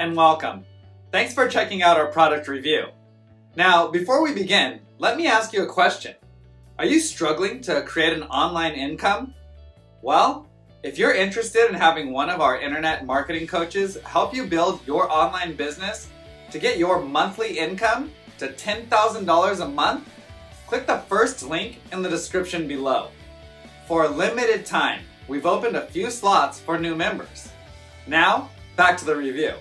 and welcome. Thanks for checking out our product review. Now, before we begin, let me ask you a question. Are you struggling to create an online income? Well, if you're interested in having one of our internet marketing coaches help you build your online business to get your monthly income to $10,000 a month, click the first link in the description below. For a limited time, we've opened a few slots for new members. Now, back to the review.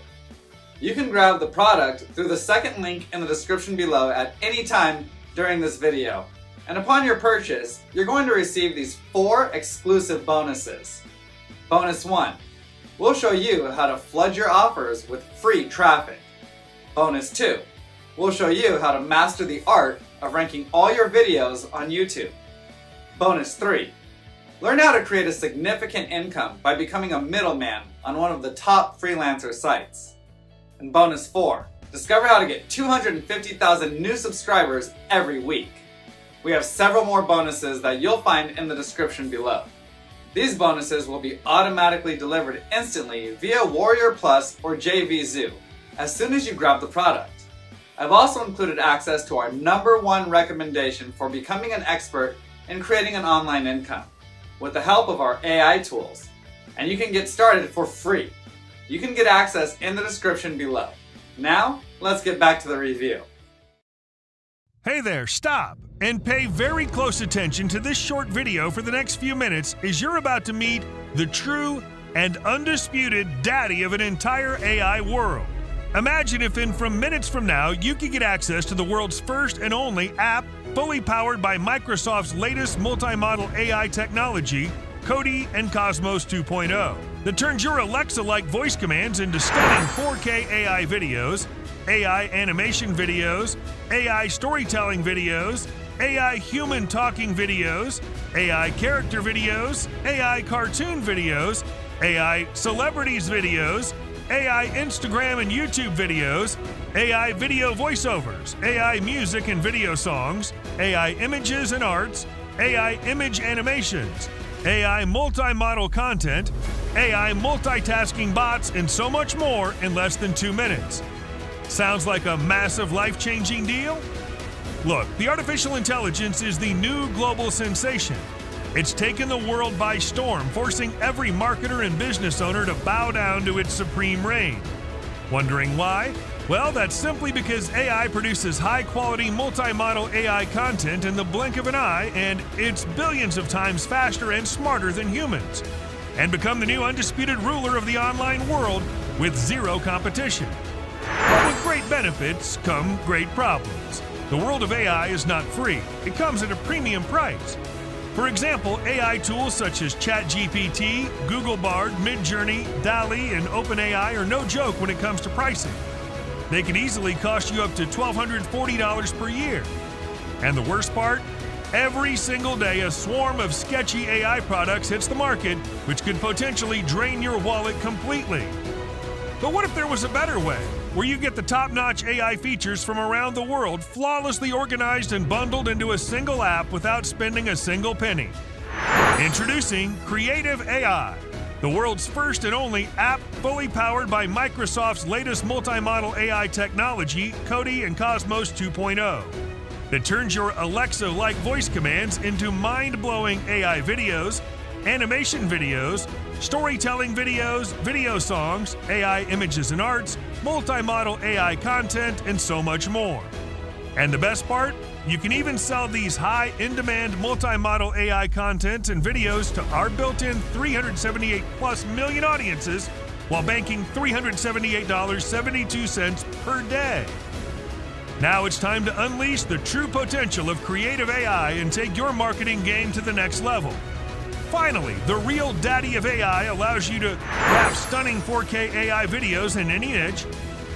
You can grab the product through the second link in the description below at any time during this video. And upon your purchase, you're going to receive these 4 exclusive bonuses. Bonus 1, we'll show you how to flood your offers with free traffic. Bonus 2, we'll show you how to master the art of ranking all your videos on YouTube. Bonus 3, learn how to create a significant income by becoming a middleman on one of the top freelancer sites. And bonus 4, discover how to get 250,000 new subscribers every week. We have several more bonuses that you'll find in the description below. These bonuses will be automatically delivered instantly via Warrior Plus or JVZoo as soon as you grab the product. I've also included access to our #1 recommendation for becoming an expert in creating an online income with the help of our AI tools. And you can get started for free. You can get access in the description below. Now, let's get back to the review. Hey there, stop and pay very close attention to this short video for the next few minutes as you're about to meet the true and undisputed daddy of an entire AI world. Imagine if from minutes from now you could get access to the world's first and only app fully powered by Microsoft's latest multi-model AI technology, Cody and Cosmos 2.0, that turns your Alexa-like voice commands into stunning 4K AI videos, AI animation videos, AI storytelling videos, AI human talking videos, AI character videos, AI cartoon videos, AI celebrities videos, AI Instagram and YouTube videos, AI video voiceovers, AI music and video songs, AI images and arts, AI image animations, AI multi-model content, AI multitasking bots, and so much more in less than 2 minutes. Sounds like a massive life-changing deal? Look, the artificial intelligence is the new global sensation. It's taken the world by storm, forcing every marketer and business owner to bow down to its supreme reign. Wondering why? Well, that's simply because AI produces high-quality multi-model AI content in the blink of an eye, and it's billions of times faster and smarter than humans, and become the new undisputed ruler of the online world with zero competition. But with great benefits come great problems. The world of AI is not free. It comes at a premium price. For example, AI tools such as ChatGPT, Google Bard, Midjourney, DALL-E, and OpenAI are no joke when it comes to pricing. They can easily cost you up to $1,240 per year. And the worst part? Every single day, a swarm of sketchy AI products hits the market, which could potentially drain your wallet completely. But what if there was a better way, where you get the top-notch AI features from around the world flawlessly organized and bundled into a single app without spending a single penny? Introducing CreativeAI, the world's first and only app fully powered by Microsoft's latest multi-model AI technology, Cody and Cosmos 2.0, that turns your Alexa-like voice commands into mind-blowing AI videos, animation videos, storytelling videos, video songs, AI images and arts, multi-model AI content, and so much more. And the best part? You can even sell these high in-demand multi-model AI content and videos to our built-in 378+ million audiences while banking $378.72 per day. Now it's time to unleash the true potential of CreativeAI and take your marketing game to the next level. Finally, the real daddy of AI allows you to craft stunning 4K AI videos in any niche,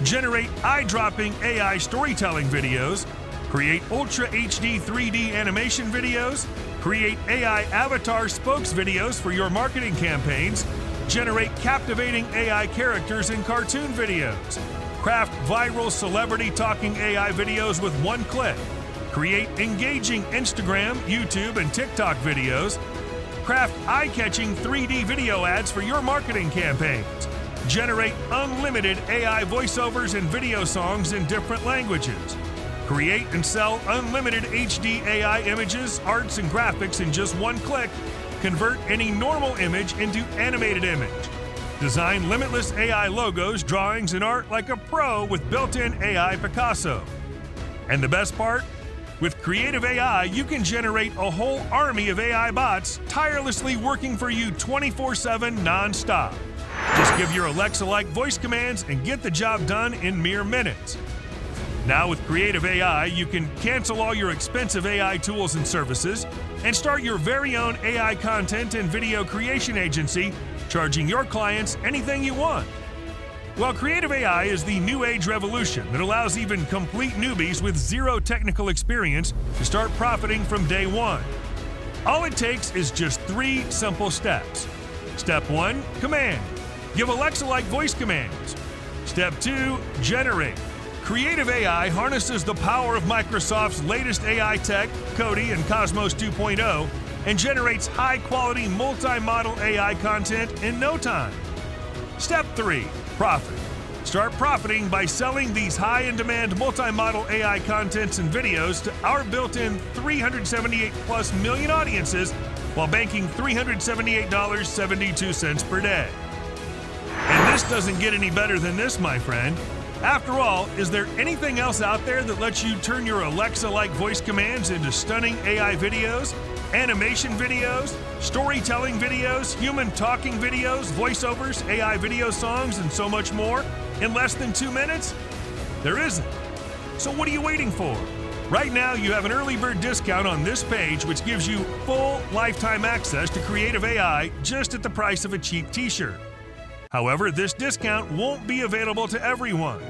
generate eye-dropping AI storytelling videos, create Ultra HD 3D animation videos, create AI avatar spokes videos for your marketing campaigns, generate captivating AI characters in cartoon videos, craft viral celebrity talking AI videos with one click, create engaging Instagram, YouTube, and TikTok videos, craft eye-catching 3D video ads for your marketing campaigns, Generate unlimited AI voiceovers and video songs in different languages. Create and sell unlimited HD AI images, arts, and graphics in just one click. Convert any normal image into animated image. Design limitless AI logos, drawings, and art like a pro with built-in AI Picasso. And the best part? With CreativeAI, you can generate a whole army of AI bots tirelessly working for you 24/7 non-stop. Just give your Alexa-like voice commands and get the job done in mere minutes. Now with CreativeAI, you can cancel all your expensive AI tools and services and start your very own AI content and video creation agency, charging your clients anything you want. Well, CreativeAI is the new age revolution that allows even complete newbies with zero technical experience to start profiting from day one. All it takes is just 3 simple steps. Step 1, command. Give Alexa-like voice commands. Step 2, generate. CreativeAI harnesses the power of Microsoft's latest AI tech, Cody and Cosmos 2.0, and generates high-quality multi-model AI content in no time. Step 3, profit. Start profiting by selling these high-in-demand multi-model AI contents and videos to our built-in 378+ million audiences while banking $378.72 per day. And this doesn't get any better than this, my friend. After all, is there anything else out there that lets you turn your Alexa-like voice commands into stunning AI videos, animation videos, storytelling videos, human talking videos, voiceovers, AI video songs, and so much more in less than 2 minutes? There isn't. So what are you waiting for? Right now, you have an early bird discount on this page, which gives you full lifetime access to CreativeAI just at the price of a cheap t-shirt. However, this discount won't be available to everyone.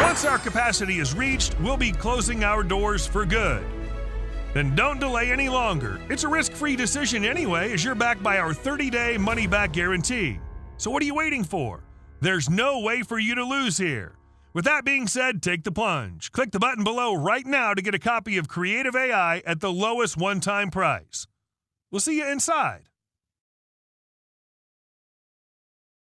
Once our capacity is reached, we'll be closing our doors for good. Then don't delay any longer. It's a risk-free decision anyway, as you're backed by our 30-day money-back guarantee. So what are you waiting for? There's no way for you to lose here. With that being said, take the plunge. Click the button below right now to get a copy of CreativeAI at the lowest one-time price. We'll see you inside.